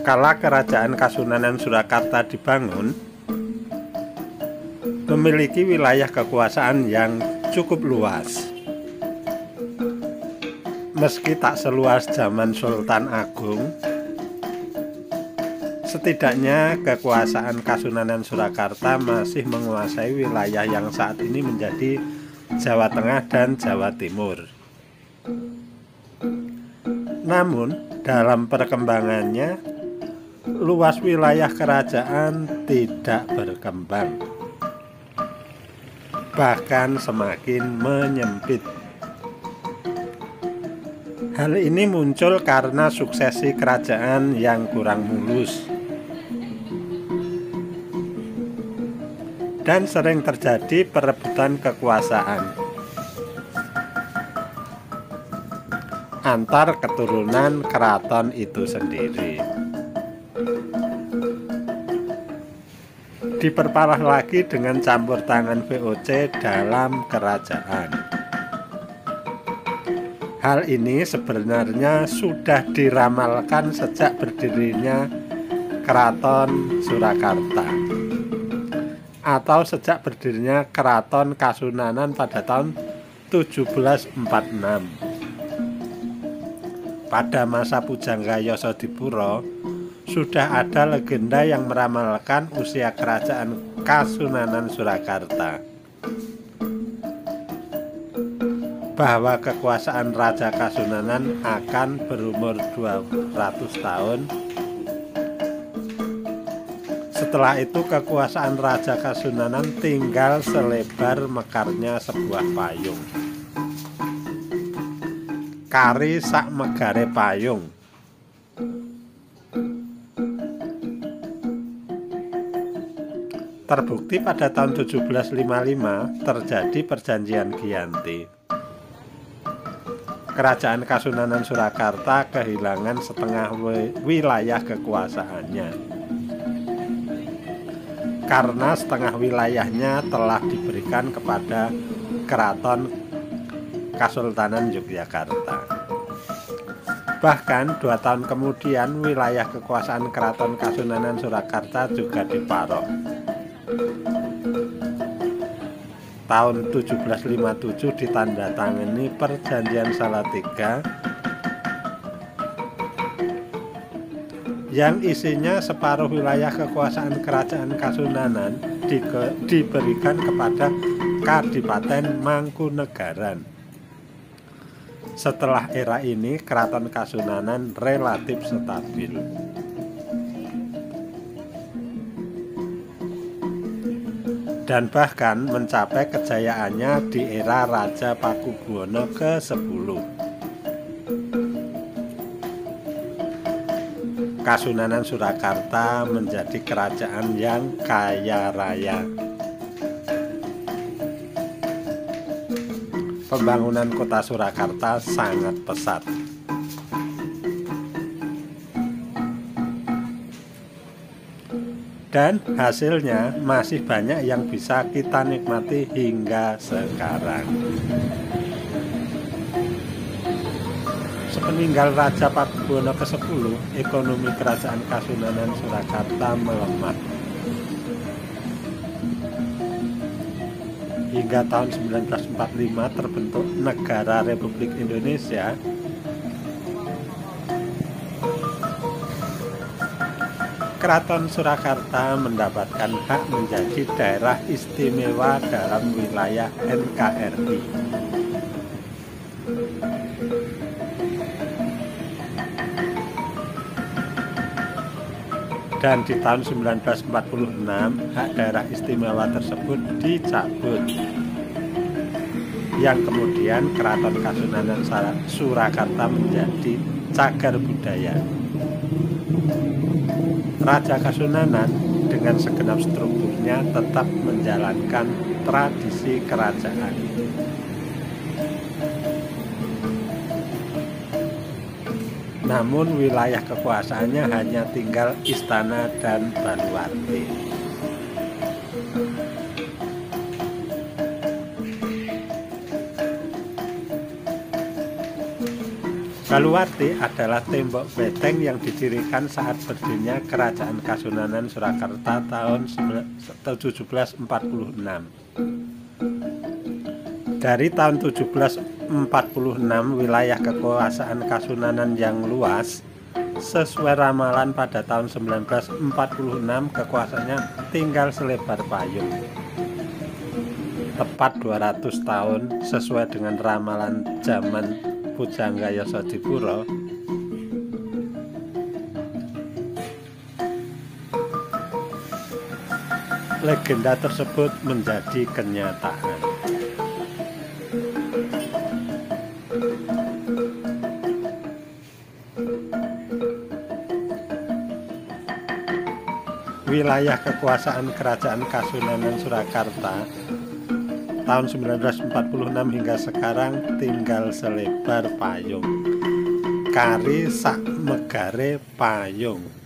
Kala Kerajaan Kasunanan Surakarta dibangun, memiliki wilayah kekuasaan yang cukup luas. Meski tak seluas zaman Sultan Agung, setidaknya kekuasaan Kasunanan Surakarta masih menguasai wilayah yang saat ini menjadi Jawa Tengah dan Jawa Timur. Namun, dalam perkembangannya, luas wilayah kerajaan tidak berkembang, bahkan semakin menyempit. Hal ini muncul karena suksesi kerajaan yang kurang mulus dan sering terjadi perebutan kekuasaan antar keturunan keraton itu sendiri. Diperparah lagi dengan campur tangan VOC dalam kerajaan. Hal ini sebenarnya sudah diramalkan sejak berdirinya Keraton Surakarta atau sejak berdirinya Keraton Kasunanan pada tahun 1746. Pada masa Pujangga Yosodipuro, sudah ada legenda yang meramalkan usia kerajaan Kasunanan Surakarta, bahwa kekuasaan Raja Kasunanan akan berumur 200 tahun. Setelah itu kekuasaan Raja Kasunanan tinggal selebar mekarnya sebuah payung. Kari sak megare payung. Terbukti pada tahun 1755 terjadi perjanjian Giyanti. Kerajaan Kasunanan Surakarta kehilangan setengah wilayah kekuasaannya, karena setengah wilayahnya telah diberikan kepada Keraton Kasultanan Yogyakarta. Bahkan 2 tahun kemudian wilayah kekuasaan Keraton Kasunanan Surakarta juga diparok. Tahun 1757 ditandatangani Perjanjian Salatiga yang isinya separuh wilayah kekuasaan Kerajaan Kasunanan diberikan kepada Kadipaten Mangkunegaran. Setelah era ini, Keraton Kasunanan relatif stabil. Dan bahkan mencapai kejayaannya di era Raja Pakubuwono ke-10. Kasunanan Surakarta menjadi kerajaan yang kaya raya. Pembangunan kota Surakarta sangat pesat. Dan hasilnya masih banyak yang bisa kita nikmati hingga sekarang. Sepeninggal Raja Pakubuwono ke-10, ekonomi kerajaan Kasunanan Surakarta melemah. Hingga tahun 1945 terbentuk Negara Republik Indonesia. Keraton Surakarta mendapatkan hak menjadi daerah istimewa dalam wilayah NKRI. Dan di tahun 1946 hak daerah istimewa tersebut dicabut, yang kemudian Keraton Kasunanan Surakarta menjadi cagar budaya. Raja Kasunanan dengan segenap strukturnya tetap menjalankan tradisi kerajaan. Namun wilayah kekuasaannya hanya tinggal istana dan baluarti. Baluwarti adalah tembok beteng yang didirikan saat berdirinya Kerajaan Kasunanan Surakarta tahun 1746. Dari tahun 1746, wilayah kekuasaan Kasunanan yang luas. Sesuai ramalan pada tahun 1946, kekuasaannya tinggal selebar payung. Tepat 200 tahun sesuai dengan ramalan zaman Pujangga Yasodipuro, legenda tersebut menjadi kenyataan. Wilayah kekuasaan Kerajaan Kasunanan Surakarta tahun 1946 hingga sekarang tinggal selebar payung. Kari sak megare payung.